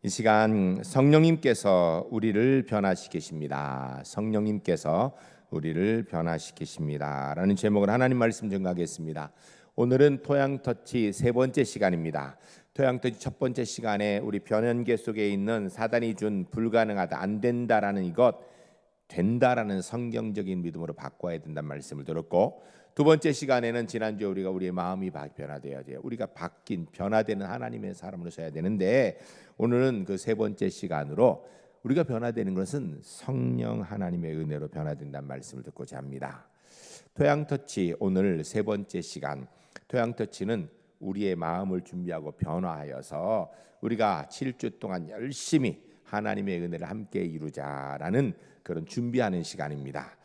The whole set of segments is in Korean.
이 시간 성령님께서 우리를 변화시키십니다. 성령님께서 우리를 변화시키십니다. 라는 제목으로 하나님 말씀 증거하겠습니다. 오늘은 토양터치 세 번째 시간입니다. 토양터치 첫 번째 시간에 우리 변연계 속에 있는 사단이 준 불가능하다, 안 된다라는 이것, 된다라는 성경적인 믿음으로 바꿔야 된다는 말씀을 들었고, 두 번째 시간에는 지난주에 우리가 우리의 마음이 변화되어야 돼요. 우리가 바뀐 변화되는 하나님의 사람으로 서야 되는데, 오늘은 그 세 번째 시간으로 우리가 변화되는 것은 성령 하나님의 은혜로 변화된다는 말씀을 듣고자 합니다. 토양터치 오늘 세 번째 시간, 토양터치는 우리의 마음을 준비하고 변화하여서 우리가 7주 동안 열심히 하나님의 은혜를 함께 이루자라는 그런 준비하는 시간입니다.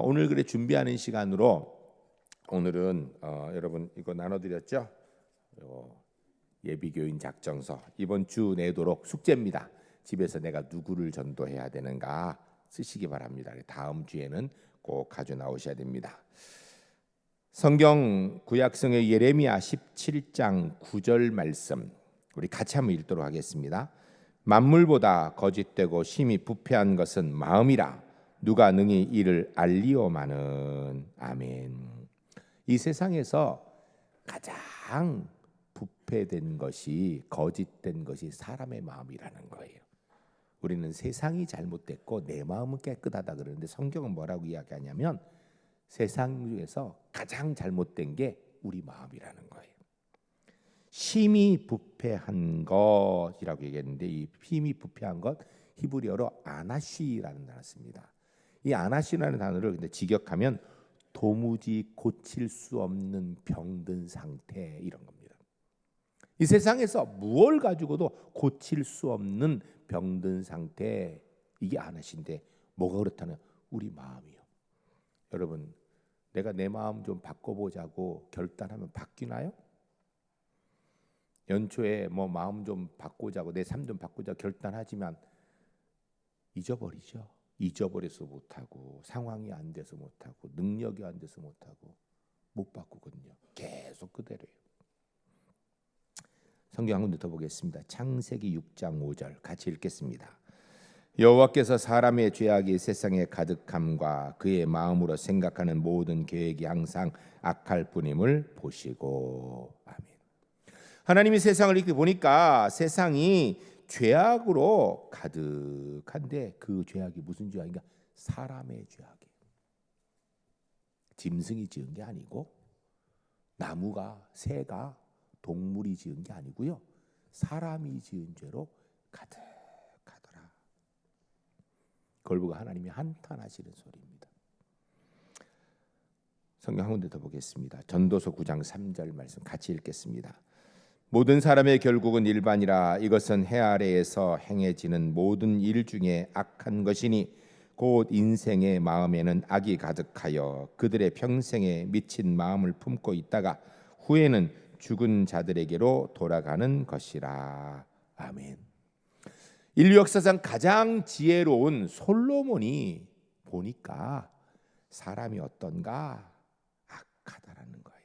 오늘 그래 준비하는 시간으로 오늘은 여러분 이거 나눠드렸죠? 예비교인 작정서 이번 주 내도록 숙제입니다. 집에서 내가 누구를 전도해야 되는가 쓰시기 바랍니다. 다음 주에는 꼭 가져 나오셔야 됩니다. 성경 구약성의 예레미야 17장 9절 말씀 우리 같이 한번 읽도록 하겠습니다. 만물보다 거짓되고 심히 부패한 것은 마음이라 누가 능히 이를 알리오마는. 아멘. 이 세상에서 가장 부패된 것이, 거짓된 것이 사람의 마음이라는 거예요. 우리는 세상이 잘못됐고 내 마음은 깨끗하다 그러는데 성경은 뭐라고 이야기하냐면 세상 중에서 가장 잘못된 게 우리 마음이라는 거예요. 심히 부패한 것이라고 얘기했는데 이 심히 부패한 것 히브리어로 아나시라는 단어를 씁니다. 이 아나시라는 단어를 근데 직역하면 도무지 고칠 수 없는 병든 상태 이런 겁니다. 이 세상에서 무엇을 가지고도 고칠 수 없는 병든 상태, 이게 아나시인데 뭐가 그렇다면 우리 마음이요. 여러분, 내가 내 마음 좀 바꿔보자고 결단하면 바뀌나요? 연초에 뭐 마음 좀 바꾸자고 내 삶 좀 바꾸자 결단하지만 잊어버리죠. 잊어버려서 못하고 상황이 안 돼서 못하고 능력이 안 돼서 못하고 못 바꾸거든요. 계속 그대로예요. 성경 한 군데 더 보겠습니다. 창세기 6장 5절 같이 읽겠습니다. 여호와께서 사람의 죄악이 세상에 가득함과 그의 마음으로 생각하는 모든 계획이 항상 악할 뿐임을 보시고. 아멘. 하나님이 세상을 이렇게 보니까 세상이 죄악으로 가득한데 그 죄악이 무슨 죄악인가? 사람의 죄악이에요. 짐승이 지은 게 아니고 나무가, 새가, 동물이 지은 게 아니고요. 사람이 지은 죄로 가득하더라. 그걸 보고 하나님이 한탄하시는 소리입니다. 성경 한 군데 더 보겠습니다. 전도서 9장 3절 말씀 같이 읽겠습니다. 모든 사람의 결국은 일반이라 이것은 해 아래에서 행해지는 모든 일 중에 악한 것이니 곧 인생의 마음에는 악이 가득하여 그들의 평생에 미친 마음을 품고 있다가 후에는 죽은 자들에게로 돌아가는 것이라. 아멘. 인류 역사상 가장 지혜로운 솔로몬이 보니까 사람이 어떤가? 악하다라는 거예요.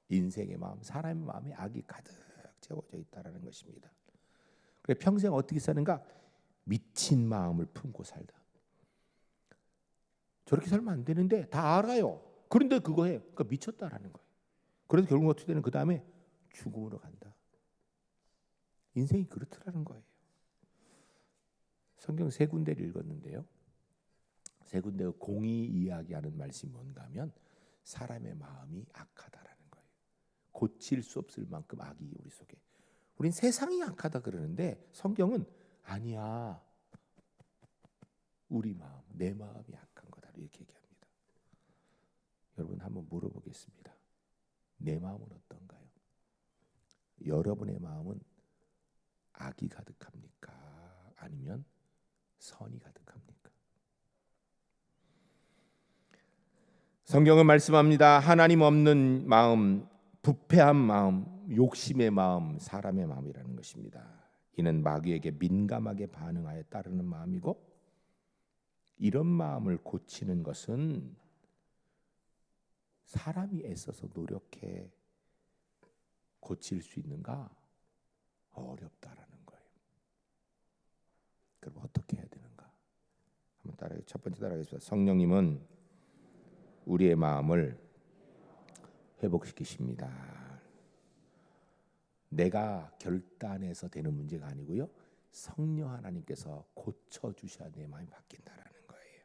인생의 마음, 사람의 마음에 악이 가득 채워져 있다라는 것입니다. 그래 평생 어떻게 사는가? 미친 마음을 품고 살다. 저렇게 살면 안 되는데 다 알아요. 그런데 그거 해. 그러니까 미쳤다라는 거예요. 그래서 결국 어떻게 되는 그 다음에 죽음으로 간다. 인생이 그렇더라는 거예요. 성경 세 군데를 읽었는데요. 세 군데 공의 이야기하는 말씀이 뭔가 하면 사람의 마음이 악하다라는 거예요. 고칠 수 없을 만큼 악이 우리 속에. 우린 세상이 악하다 그러는데 성경은 아니야. 우리 마음, 내 마음이 악한 거다 이렇게 얘기합니다. 여러분 한번 물어보겠습니다. 내 마음은 어떤가요? 여러분의 마음은 악이 가득합니까? 아니면 선이 가득합니까? 성경은 말씀합니다. 하나님 없는 마음, 부패한 마음, 욕심의 마음, 사람의 마음이라는 것입니다. 이는 마귀에게 민감하게 반응하여 따르는 마음이고 이런 마음을 고치는 것은 사람이 애써서 노력해 고칠 수 있는가? 어렵다라는 거예요. 그럼 어떻게 해야 되는가? 한번 첫 번째 따라하겠습니다. 성령님은 우리의 마음을 회복시키십니다. 내가 결단해서 되는 문제가 아니고요, 성령 하나님께서 고쳐주셔야 내 마음이 바뀐다라는 거예요.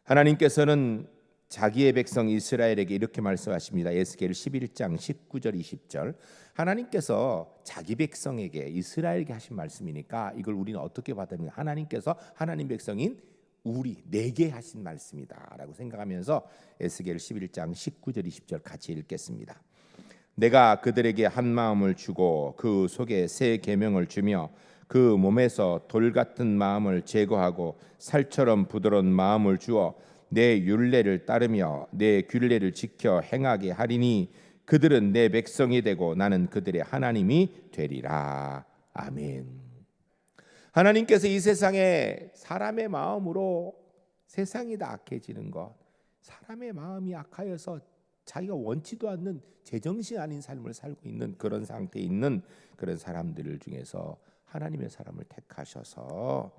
하나님께서는 자기의 백성 이스라엘에게 이렇게 말씀하십니다. 에스겔 11장 19절 20절. 하나님께서 자기 백성에게, 이스라엘에게 하신 말씀이니까 이걸 우리는 어떻게 받아들이냐? 하나님께서 하나님 백성인 내게 하신 말씀이다라고 생각하면서 에스겔 11장 19절 20절 같이 읽겠습니다. 내가 그들에게 한 마음을 주고 그 속에 새 계명을 주며 그 몸에서 돌 같은 마음을 제거하고 살처럼 부드러운 마음을 주어 내 율례를 따르며 내 규례를 지켜 행하게 하리니 그들은 내 백성이 되고 나는 그들의 하나님이 되리라. 아멘. 하나님께서 이 세상에 사람의 마음으로 세상이 다 악해지는 것, 사람의 마음이 악하여서 자기가 원치도 않는 제정신 아닌 삶을 살고 있는 그런 상태에 있는 그런 사람들 중에서 하나님의 사람을 택하셔서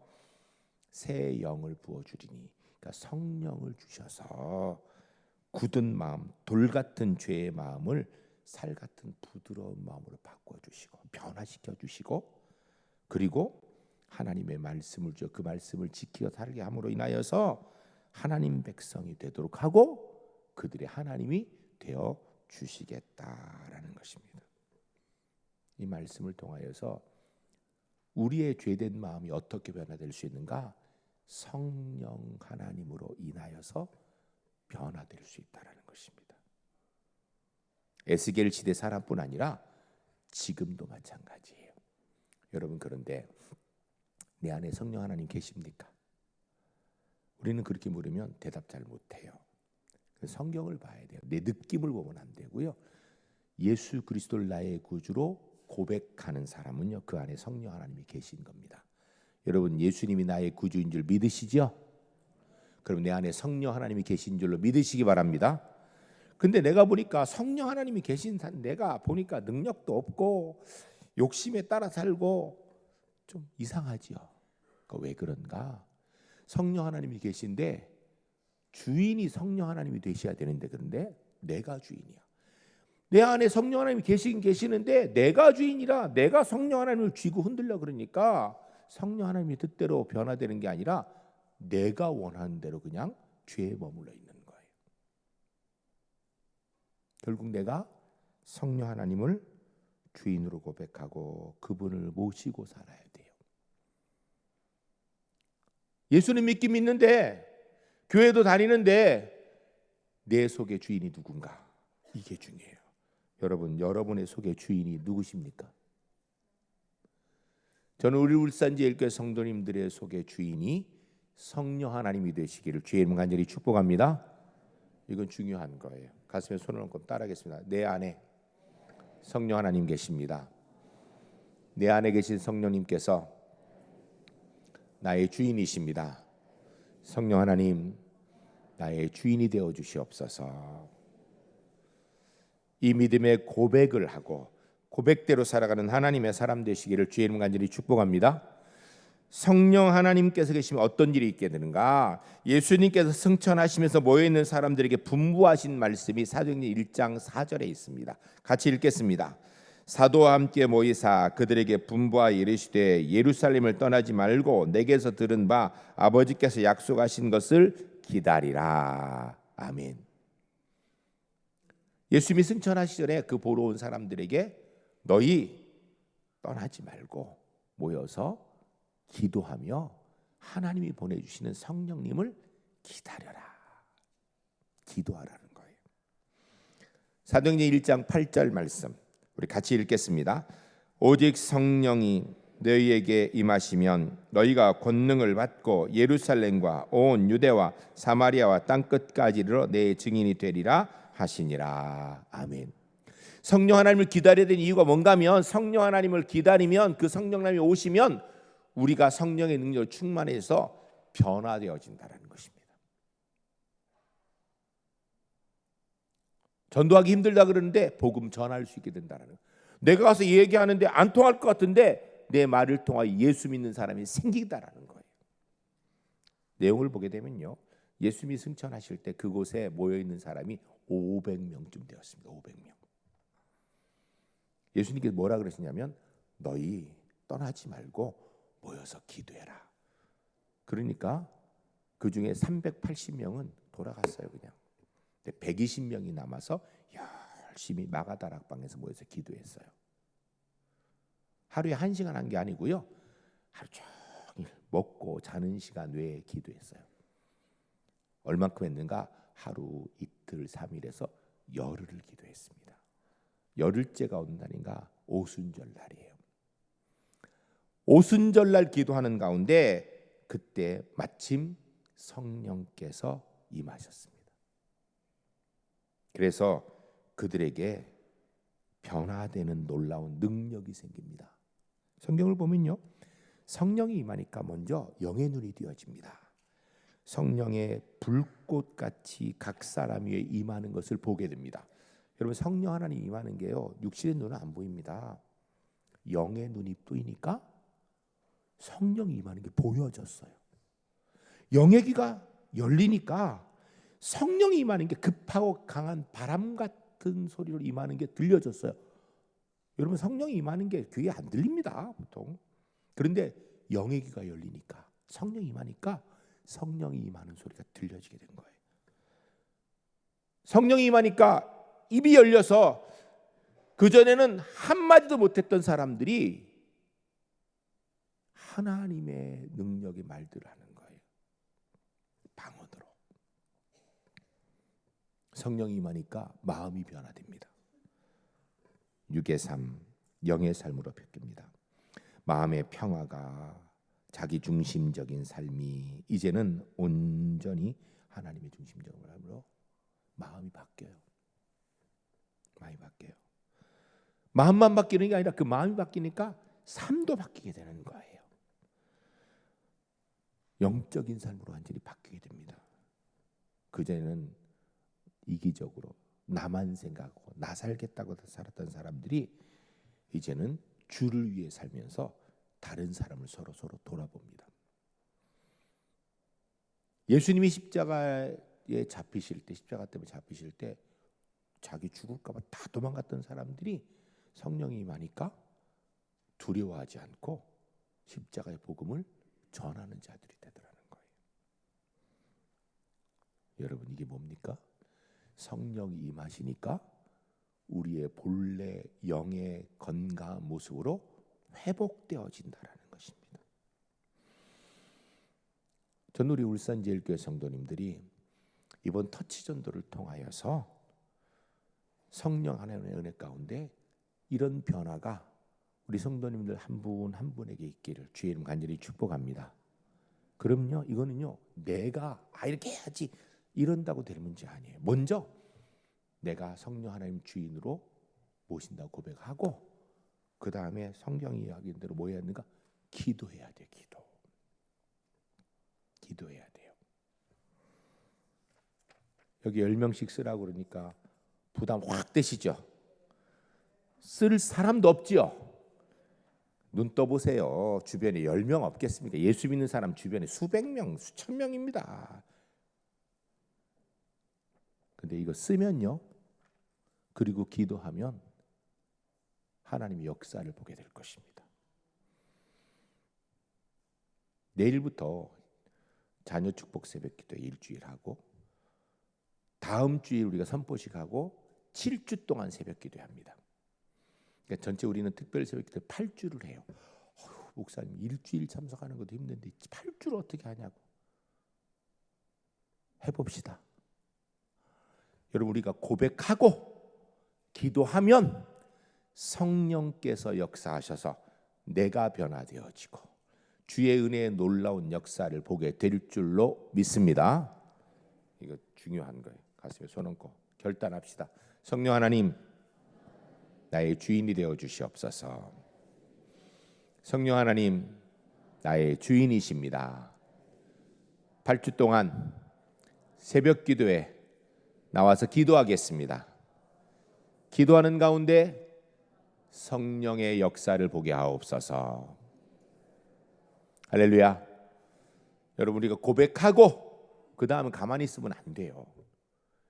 새 영을 부어주리니, 그러니까 성령을 주셔서 굳은 마음, 돌 같은 죄의 마음을 살 같은 부드러운 마음으로 바꿔주시고 변화시켜 주시고, 그리고 하나님의 말씀을 주어 그 말씀을 지키어 살게 함으로 인하여서 하나님 백성이 되도록 하고 그들의 하나님이 되어 주시겠다라는 것입니다. 이 말씀을 통하여서 우리의 죄된 마음이 어떻게 변화될 수 있는가? 성령 하나님으로 인하여서 변화될 수 있다라는 것입니다. 에스겔 시대 사람뿐 아니라 지금도 마찬가지예요. 여러분, 그런데 내 안에 성령 하나님 계십니까? 우리는 그렇게 물으면 대답 잘 못해요. 성경을 봐야 돼요. 내 느낌을 보면 안 되고요. 예수 그리스도를 나의 구주로 고백하는 사람은요, 그 안에 성령 하나님이 계신 겁니다. 여러분, 예수님이 나의 구주인 줄 믿으시죠? 그럼 내 안에 성령 하나님이 계신 줄로 믿으시기 바랍니다. 근데 내가 보니까 성령 하나님이 계신 내가 보니까 능력도 없고 욕심에 따라 살고 좀 이상하지요. 왜 그런가? 성령 하나님이 계신데 주인이 성령 하나님이 되셔야 되는데, 그런데 내가 주인이야. 내 안에 성령 하나님이 계시는데 내가 주인이라 내가 성령 하나님을 쥐고 흔들려 그러니까 성령 하나님이 뜻대로 변화되는 게 아니라 내가 원하는 대로 그냥 죄에 머물러 있는 거예요. 결국 내가 성령 하나님을 주인으로 고백하고 그분을 모시고 살아야 돼요. 예수님 믿긴 믿는데, 교회도 다니는데 내 속의 주인이 누군가? 이게 중요해요. 여러분, 여러분의 속의 주인이 누구십니까? 저는 우리 울산제일교회 성도님들의 속의 주인이 성령 하나님이 되시기를 주의 이름 간절히 축복합니다. 이건 중요한 거예요. 가슴에 손을 얹고 따라하겠습니다. 내 안에 성령 하나님 계십니다. 내 안에 계신 성령님께서 나의 주인이십니다. 성령 하나님, 나의 주인이 되어 주시옵소서. 이 믿음의 고백을 하고 고백대로 살아가는 하나님의 사람 되시기를 주의 이름 간절히 축복합니다. 성령 하나님께서 계시면 어떤 일이 있게 되는가? 예수님께서 승천하시면서 모여있는 사람들에게 분부하신 말씀이 사도행전 1장 4절에 있습니다. 같이 읽겠습니다. 사도와 함께 모이사 그들에게 분부하여 이르시되 예루살렘을 떠나지 말고 내게서 들은 바 아버지께서 약속하신 것을 기다리라. 아멘. 예수님이 승천하시기 전에 그 보러 온 사람들에게 너희 떠나지 말고 모여서 기도하며 하나님이 보내주시는 성령님을 기다려라. 기도하라는 거예요. 사도행전 1장 8절 말씀 우리 같이 읽겠습니다. 오직 성령이 너희에게 임하시면 너희가 권능을 받고 예루살렘과 온 유대와 사마리아와 땅끝까지 이르러 내 증인이 되리라 하시니라. 아멘. 성령 하나님을 기다려야 되는 이유가 뭔가 하면 성령 하나님을 기다리면 그 성령 하나님이 오시면 우리가 성령의 능력을 충만해서 변화되어진다는 것입니다. 전도하기 힘들다 그러는데 복음 전할 수 있게 된다는 거예요. 내가 가서 얘기하는데 안 통할 것 같은데 내 말을 통하여 예수 믿는 사람이 생기다라는 거예요. 내용을 보게 되면요, 예수님이 승천하실 때 그곳에 모여 있는 사람이 500명쯤 되었습니다. 500명. 예수님께서 뭐라 그러시냐면 너희 떠나지 말고 모여서 기도해라. 그러니까 그 중에 380명은 돌아갔어요. 그냥 120명이 남아서 열심히 마가다락방에서 모여서 기도했어요. 하루에 1시간 한 게 아니고요, 하루 종일 먹고 자는 시간 외에 기도했어요. 얼만큼 했는가? 하루, 이틀, 3일에서 열흘을 기도했습니다. 열흘째가 오는 날인가? 오순절 날이에요. 오순절 날 기도하는 가운데 그때 마침 성령께서 임하셨습니다. 그래서 그들에게 변화되는 놀라운 능력이 생깁니다. 성경을 보면요, 성령이 임하니까 먼저 영의 눈이 띄어집니다. 성령의 불꽃같이 각 사람 위에 임하는 것을 보게 됩니다. 여러분, 성령 하나님 임하는 게요, 육신의 눈은 안 보입니다. 영의 눈이 뜨이니까 성령이 임하는 게 보여졌어요. 영의 귀가 열리니까 성령이 임하는 게 급하고 강한 바람 같은 소리로 임하는 게 들려졌어요. 여러분, 성령이 임하는 게 귀에 안 들립니다, 보통. 그런데 영의 귀가 열리니까, 성령이 임하니까 성령이 임하는 소리가 들려지게 된 거예요. 성령이 임하니까 입이 열려서 그전에는 한마디도 못했던 사람들이 하나님의 능력의 말들을 하는 거예요. 방언으로. 성령이 임하니까 마음이 변화됩니다. 육의 삶, 영의 삶으로 바뀝니다. 마음의 평화가 자기 중심적인 삶이 이제는 온전히 하나님의 중심적인 삶으로 마음이 바뀌어요. 마음이 바뀌어요. 마음만 바뀌는 게 아니라 그 마음이 바뀌니까 삶도 바뀌게 되는 거예요. 영적인 삶으로 완전히 바뀌게 됩니다. 그전에는 이기적으로 나만 생각하고 나 살겠다고 살았던 사람들이 이제는 주를 위해 살면서 다른 사람을 서로 돌아봅니다. 예수님이 십자가에 잡히실 때, 십자가 때문에 잡히실 때 자기 죽을까 봐 다 도망갔던 사람들이 성령이 임하니까 두려워하지 않고 십자가의 복음을 전하는 자들이 되더라는 거예요. 여러분, 이게 뭡니까? 성령이 임하시니까 우리의 본래 영의 건강한 모습으로 회복되어진다라는 것입니다. 전 우리 울산제일교회 성도님들이 이번 터치 전도를 통하여서 성령 하나님의 은혜 가운데 이런 변화가 우리 성도님들 한 분 한 분에게 있기를 주의 이름 간절히 축복합니다. 그럼요, 이거는요, 내가 이렇게 해야지 이런다고 될 문제 아니에요. 먼저 내가 성령 하나님 주인으로 모신다고 고백하고, 그 다음에 성경이 이야기한 대로 뭐 해야 하는가? 기도해야 돼. 기도해야 돼요. 여기 10명씩 쓰라고 그러니까 부담 확 되시죠? 쓸 사람도 없지요? 눈 떠보세요. 주변에 10명 없겠습니까? 예수 믿는 사람 주변에 수백 명, 수천 명입니다. 근데 이거 쓰면요, 그리고 기도하면 하나님의 역사를 보게 될 것입니다. 내일부터 자녀 축복 새벽기도 일주일하고, 다음 주일 우리가 선포식하고 7주 동안 새벽기도 합니다. 그러니까 전체 우리는 특별 새벽기도 8주를 해요. 목사님, 일주일 참석하는 것도 힘든데 8주를 어떻게 하냐고. 해봅시다. 여러분, 우리가 고백하고 기도하면 성령께서 역사하셔서 내가 변화되어지고 주의 은혜의 놀라운 역사를 보게 될 줄로 믿습니다. 이거 중요한 거예요. 가슴에 손 얹고 결단합시다. 성령 하나님, 나의 주인이 되어 주시옵소서. 성령 하나님, 나의 주인이십니다. 8주 동안 새벽 기도에 나와서 기도하겠습니다. 기도하는 가운데 성령의 역사를 보게 하옵소서. 할렐루야. 여러분, 우리가 고백하고 그 다음은 가만히 있으면 안 돼요.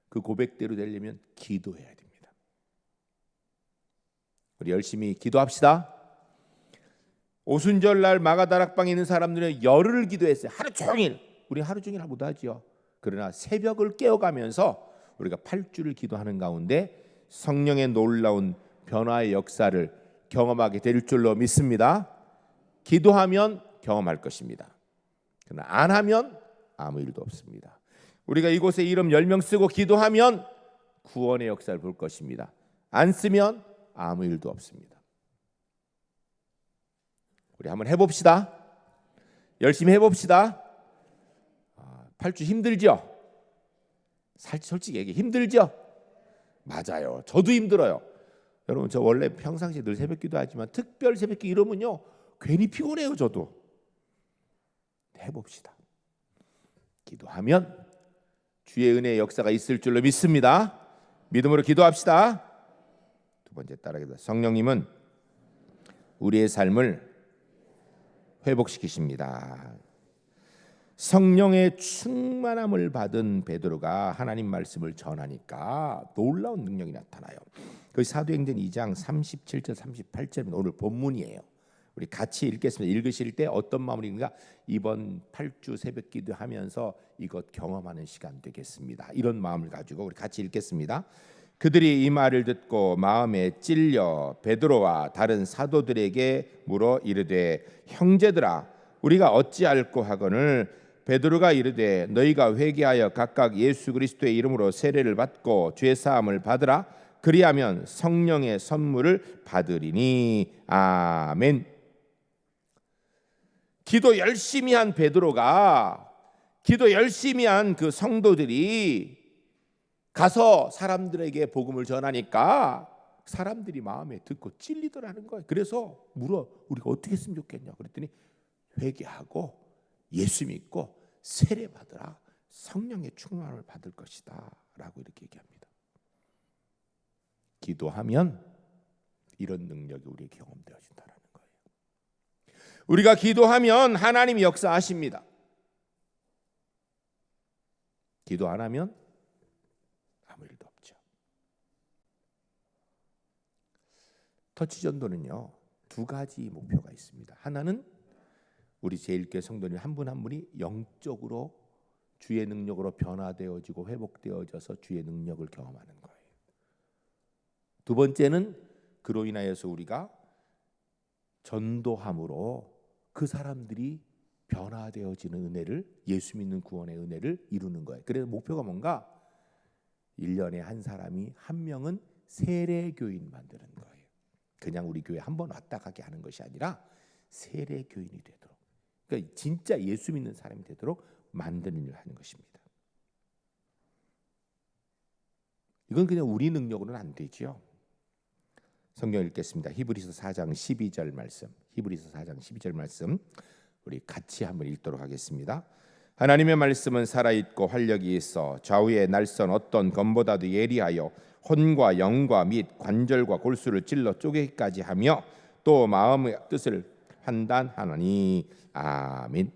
그 고백대로 되려면 기도해야 됩니다. 우리 열심히 기도합시다. 오순절날 마가다락방에 있는 사람들은 열흘 기도했어요. 하루 종일. 우리 하루 종일 못하지요. 그러나 새벽을 깨어가면서 우리가 8주를 기도하는 가운데 성령의 놀라운 변화의 역사를 경험하게 될 줄로 믿습니다. 기도하면 경험할 것입니다. 그러나 안 하면 아무 일도 없습니다. 우리가 이곳에 이름 10명 쓰고 기도하면 구원의 역사를 볼 것입니다. 안 쓰면 아무 일도 없습니다. 우리 한번 해봅시다. 열심히 해봅시다. 8주 힘들죠? 솔직히 얘기해, 힘들죠? 맞아요. 저도 힘들어요. 여러분, 저 원래 평상시에 늘 새벽 기도하지만 특별 새벽 기도 이러면요 괜히 피곤해요. 저도 해봅시다. 기도하면 주의 은혜의 역사가 있을 줄로 믿습니다. 믿음으로 기도합시다. 두 번째 따라합니다. 성령님은 우리의 삶을 회복시키십니다. 성령의 충만함을 받은 베드로가 하나님 말씀을 전하니까 놀라운 능력이 나타나요. 그 사도행전 2장 37절 38절은 오늘 본문이에요. 우리 같이 읽겠습니다. 읽으실 때 어떤 마음으로 읽는가? 이번 8주 새벽 기도하면서 이것 경험하는 시간 되겠습니다. 이런 마음을 가지고 우리 같이 읽겠습니다. 그들이 이 말을 듣고 마음에 찔려 베드로와 다른 사도들에게 물어 이르되 형제들아 우리가 어찌할꼬 하거늘 베드로가 이르되 너희가 회개하여 각각 예수 그리스도의 이름으로 세례를 받고 죄 사함을 받으라. 그리하면 성령의 선물을 받으리니. 아멘. 기도 열심히 한 베드로가, 기도 열심히 한 그 성도들이 가서 사람들에게 복음을 전하니까 사람들이 마음에 듣고 찔리더라는 거예요. 그래서 물어 우리가 어떻게 했으면 좋겠냐 그랬더니 회개하고 예수 믿고 세례 받으라. 성령의 충만을 받을 것이다 라고 이렇게 얘기합니다. 기도하면 이런 능력이 우리에게 경험되어진다는 거예요. 우리가 기도하면 하나님이 역사하십니다. 기도 안 하면 아무 일도 없죠. 터치전도는요 2가지 목표가 있습니다. 하나는 우리 제일교회 성도님 한 분 한 분이 영적으로 주의 능력으로 변화되어지고 회복되어져서 주의 능력을 경험하는 거예요. 두 번째는 그로 인하여서 우리가 전도함으로 그 사람들이 변화되어지는 은혜를, 예수 믿는 구원의 은혜를 이루는 거예요. 그래서 목표가 뭔가 1년에 한 사람이 한 명은 세례교인 만드는 거예요. 그냥 우리 교회 한번 왔다 가게 하는 것이 아니라 세례교인이 되도록, 그러니까 진짜 예수 믿는 사람이 되도록 만드는 일을 하는 것입니다. 이건 그냥 우리 능력으로는 안 되죠. 성경 읽겠습니다. 히브리서 4장 12절 말씀. 히브리서 4장 12절 말씀 우리 같이 한번 읽도록 하겠습니다. 하나님의 말씀은 살아있고 활력이 있어 좌우의 날선 어떤 검보다도 예리하여 혼과 영과 및 관절과 골수를 찔러 쪼개기까지 하며 또 마음의 뜻을 판단하나니. 아멘.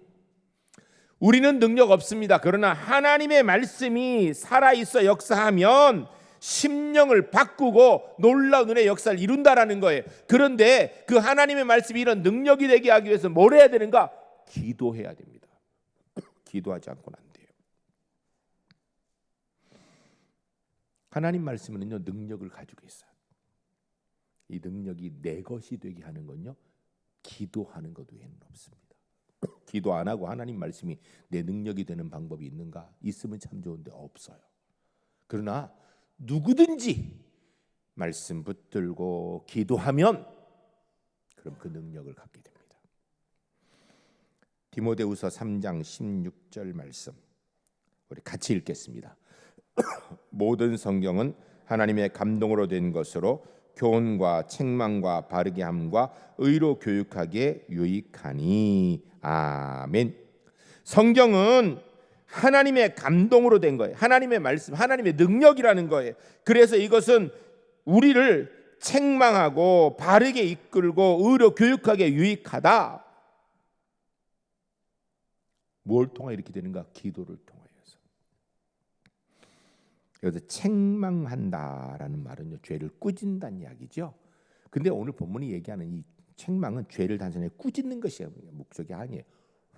우리는 능력 없습니다. 그러나 하나님의 말씀이 살아있어 역사하면 심령을 바꾸고 놀라운 은혜의 역사를 이룬다라는 거예요. 그런데 그 하나님의 말씀이 이런 능력이 되게 하기 위해서 뭘 해야 되는가? 기도해야 됩니다. 기도하지 않고는 안 돼요. 하나님 말씀은요 능력을 가지고 있어요. 이 능력이 내 것이 되게 하는 건요 기도하는 것 외에는 없습니다. 기도 안 하고 하나님 말씀이 내 능력이 되는 방법이 있는가? 있으면 참 좋은데 없어요. 그러나 누구든지 말씀 붙들고 기도하면 그럼 그 능력을 갖게 됩니다. 디모데후서 3장 16절 말씀 우리 같이 읽겠습니다. 모든 성경은 하나님의 감동으로 된 것으로 교훈과 책망과 바르게 함과 의로 교육하기에 유익하니. 아멘. 성경은 하나님의 감동으로 된 거예요. 하나님의 말씀, 하나님의 능력이라는 거예요. 그래서 이것은 우리를 책망하고 바르게 이끌고 의로 교육하게 유익하다. 뭘 통해 이렇게 되는가? 기도를 통하여서. 여기서 책망한다라는 말은요, 죄를 꾸진다는 이야기죠. 근데 오늘 본문이 얘기하는 이 책망은 죄를 단순히 꾸짖는 것이 목적이 아니에요.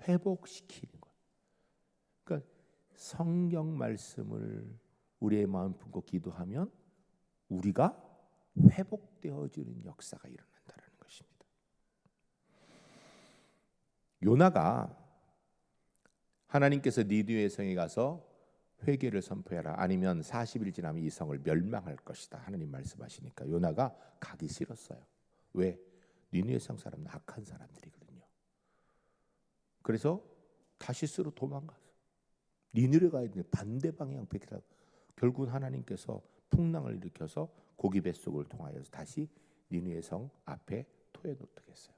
회복시키는 것. 그러니까 성경 말씀을 우리의 마음 품고 기도하면 우리가 회복되어지는 역사가 일어난다는 것입니다. 요나가 하나님께서 니느웨 성에 가서 회개를 선포해라, 아니면 40일 지나면 이 성을 멸망할 것이다, 하나님 말씀하시니까 요나가 가기 싫었어요. 왜? 니느웨 성 사람은 악한 사람들이거든요. 그래서 다시스로 도망가서 니느웨 가야 되는데 반대 방향 백이라고. 결국은 하나님께서 풍랑을 일으켜서 고기 뱃속을 통하여서 다시 니느웨 성 앞에 토해 놓게 했어요.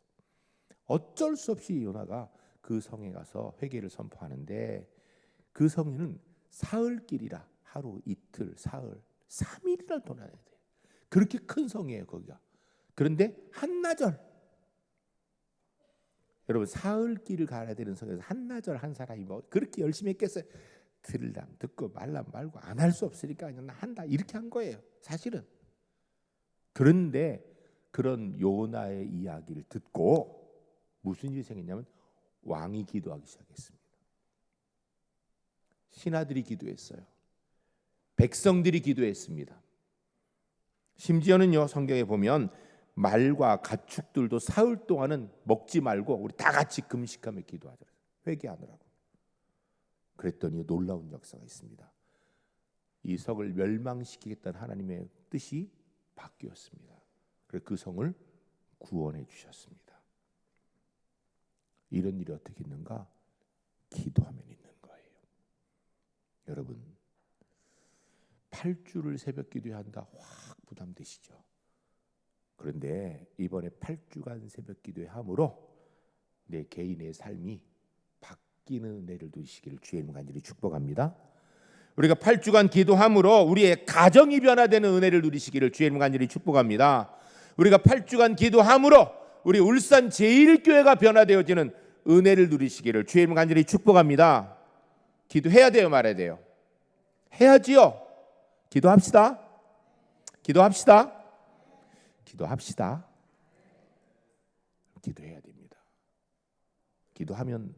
어쩔 수 없이 요나가 그 성에 가서 회개를 선포하는데, 그 성에는 사흘길이라 하루, 이틀, 사흘, 3일이나 돌아야 돼요. 그렇게 큰 성이에요 거기가. 그런데 한나절, 여러분 사흘길을 가야 되는 성에서 한나절 한 사람이 뭐 그렇게 열심히 했겠어요? 들으람 듣고 말람 말고 안 할 수 없으니까 그냥 나 한다 이렇게 한 거예요 사실은. 그런데 그런 요나의 이야기를 듣고 무슨 일이 생겼냐면 왕이 기도하기 시작했습니다. 신하들이 기도했어요. 백성들이 기도했습니다. 심지어는요, 성경에 보면 말과 가축들도 사흘 동안은 먹지 말고 우리 다 같이 금식하며 기도하자, 회개하느라고. 그랬더니 놀라운 역사가 있습니다. 이 성을 멸망시키겠다는 하나님의 뜻이 바뀌었습니다. 그래서 그 성을 구원해 주셨습니다. 이런 일이 어떻게 있는가? 기도하면 있는 거예요. 여러분, 8주를 새벽 기도해야 한다, 확 부담되시죠? 그런데 이번에 8주간 새벽 기도회 함으로 내 개인의 삶이 바뀌는 은혜를 누리시기를 주의 이름 간절히 축복합니다. 우리가 8주간 기도함으로 우리의 가정이 변화되는 은혜를 누리시기를 주의 이름 간절히 축복합니다. 우리가 8주간 기도함으로 우리 울산 제1교회가 변화되어지는 은혜를 누리시기를 주의 이름 간절히 축복합니다. 기도해야 돼요, 말해야 돼요? 해야지요. 기도합시다. 기도합시다. 기도합시다. 기도해야 됩니다. 기도하면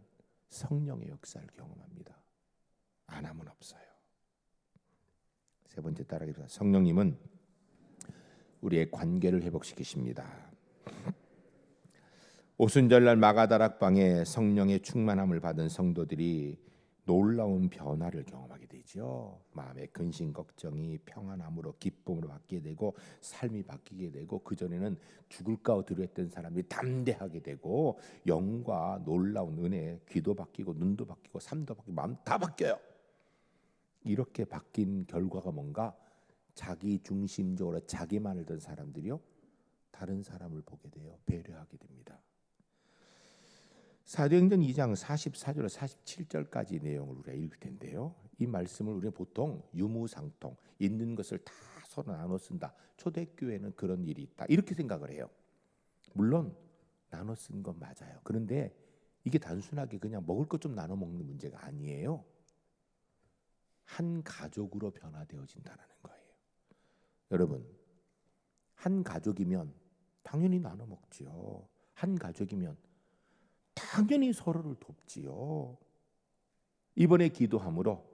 성령의 역사를 경험합니다. 안 하면 없어요. 세 번째 따라하기입니다. 성령님은 우리의 관계를 회복시키십니다. 오순절날 마가다락방에 성령의 충만함을 받은 성도들이 놀라운 변화를 경험하게 되죠. 마음의 근심 걱정이 평안함으로 기쁨으로 바뀌게 되고 삶이 바뀌게 되고, 그전에는 죽을까 두려웠던 사람이 담대하게 되고 영과 놀라운 은혜, 귀도 바뀌고 눈도 바뀌고 삶도 바뀌고 마음 다 바뀌어요. 이렇게 바뀐 결과가 뭔가? 자기 중심적으로 자기만을 든 사람들이요, 다른 사람을 보게 돼요. 배려하게 됩니다. 사도행전 2장 44절 47절까지 내용을 우리가 읽을 텐데요, 이 말씀을 우리는 보통 유무상통, 있는 것을 다 서로 나눠 쓴다, 초대교회는 그런 일이 있다, 이렇게 생각을 해요. 물론 나눠 쓴 건 맞아요. 그런데 이게 단순하게 그냥 먹을 것 좀 나눠 먹는 문제가 아니에요. 한 가족으로 변화되어진다는 거예요. 여러분, 한 가족이면 당연히 나눠 먹지요. 한 가족이면 당연히 서로를 돕지요. 이번에 기도함으로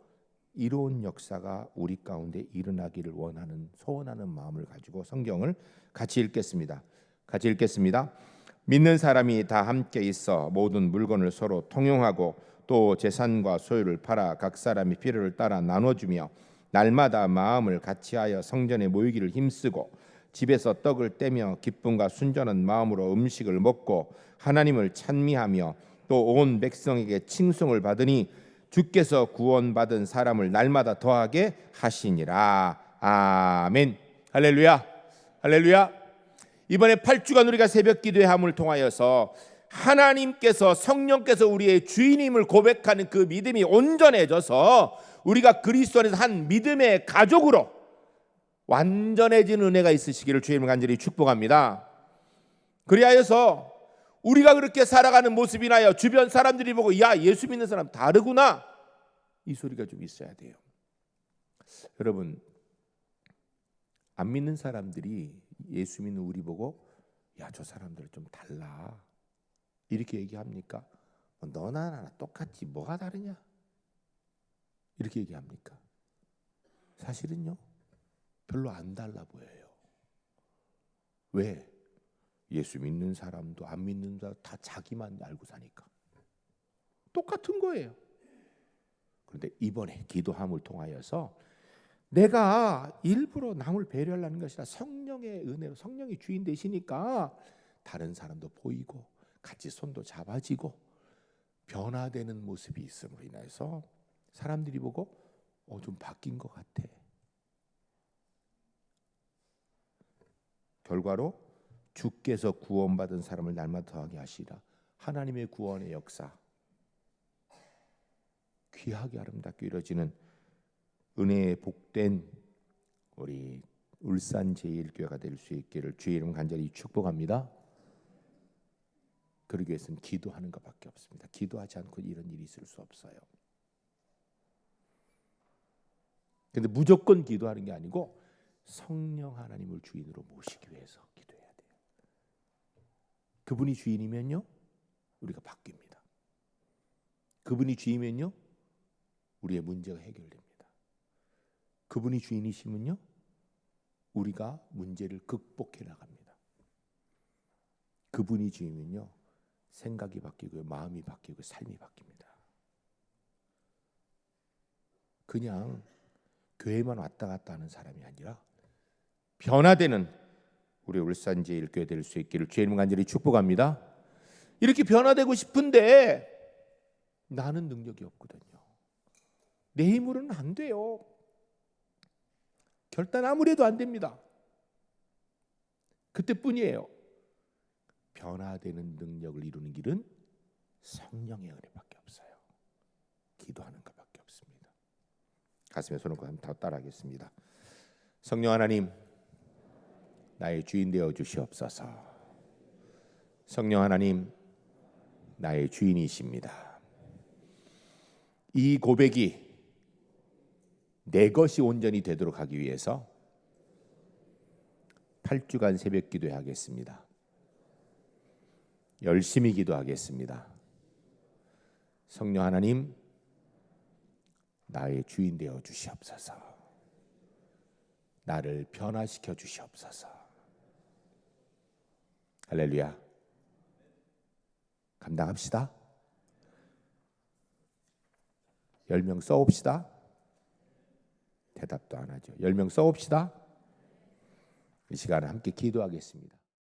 이로운 역사가 우리 가운데 일어나기를 원하는, 소원하는 마음을 가지고 성경을 같이 읽겠습니다. 같이 읽겠습니다. 믿는 사람이 다 함께 있어 모든 물건을 서로 통용하고 또 재산과 소유를 팔아 각 사람이 필요를 따라 나눠주며 날마다 마음을 같이하여 성전에 모이기를 힘쓰고 집에서 떡을 떼며 기쁨과 순전한 마음으로 음식을 먹고 하나님을 찬미하며 또 온 백성에게 칭송을 받으니 주께서 구원받은 사람을 날마다 더하게 하시니라. 아멘. 할렐루야. 할렐루야. 이번에 8주간 우리가 새벽 기도의 함을 통하여서 하나님께서, 성령께서 우리의 주인임을 고백하는 그 믿음이 온전해져서 우리가 그리스도 안에서 한 믿음의 가족으로 완전해진 은혜가 있으시기를 주님을 간절히 축복합니다. 그리하여서 우리가 그렇게 살아가는 모습이나요, 주변 사람들이 보고 야, 예수 믿는 사람 다르구나, 이 소리가 좀 있어야 돼요. 여러분, 안 믿는 사람들이 예수 믿는 우리 보고 야, 저 사람들 좀 달라 이렇게 얘기합니까? 너나 나나 똑같지 뭐가 다르냐 이렇게 얘기합니까? 사실은요, 별로 안 달라 보여요. 왜? 예수 믿는 사람도 안 믿는 사람 다 자기만 알고 사니까 똑같은 거예요. 그런데 이번에 기도함을 통하여서 내가 일부러 남을 배려하려는 것이 아니라 성령의 은혜로, 성령이 주인 되시니까 다른 사람도 보이고 같이 손도 잡아지고 변화되는 모습이 있음으로 인해서 사람들이 보고 좀 바뀐 것 같아. 결과로 주께서 구원받은 사람을 날마다 더하게 하시라. 하나님의 구원의 역사, 귀하게 아름답게 이루어지는 은혜에 복된 우리 울산제일교회가 될 수 있기를 주의 이름 간절히 축복합니다. 그러기 위해서는 기도하는 것밖에 없습니다. 기도하지 않고 이런 일이 있을 수 없어요. 근데 무조건 기도하는 게 아니고 성령 하나님을 주인으로 모시기 위해서 기도해야 돼요. 그분이 주인이면요, 우리가 바뀝니다. 그분이 주인이면요, 우리의 문제가 해결됩니다. 그분이 주인이시면요, 우리가 문제를 극복해 나갑니다. 그분이 주인이면요, 생각이 바뀌고요, 마음이 바뀌고 삶이 바뀝니다. 그냥 교회만 왔다 갔다 하는 사람이 아니라 변화되는 우리 울산제일교회 될 수 있기를 주의 이름 간절히 축복합니다. 이렇게 변화되고 싶은데 나는 능력이 없거든요. 내 힘으로는 안 돼요. 결단 아무리 해도 안 됩니다. 그때뿐이에요. 변화되는 능력을 이루는 길은 성령의 은혜밖에 없어요. 기도하는 것밖에 없습니다. 가슴에 손을 얹고 한번 더 따라하겠습니다. 성령 하나님, 나의 주인 되어 주시옵소서. 성령 하나님, 나의 주인이십니다. 이 고백이 내 것이 온전히 되도록 하기 위해서 8주간 새벽 기도하겠습니다. 열심히 기도하겠습니다. 성령 하나님, 나의 주인 되어 주시옵소서. 나를 변화시켜 주시옵소서. 할렐루야. 감당합시다. 10명 써옵시다. 대답도 안 하죠. 10명 써옵시다. 이 시간에 함께 기도하겠습니다.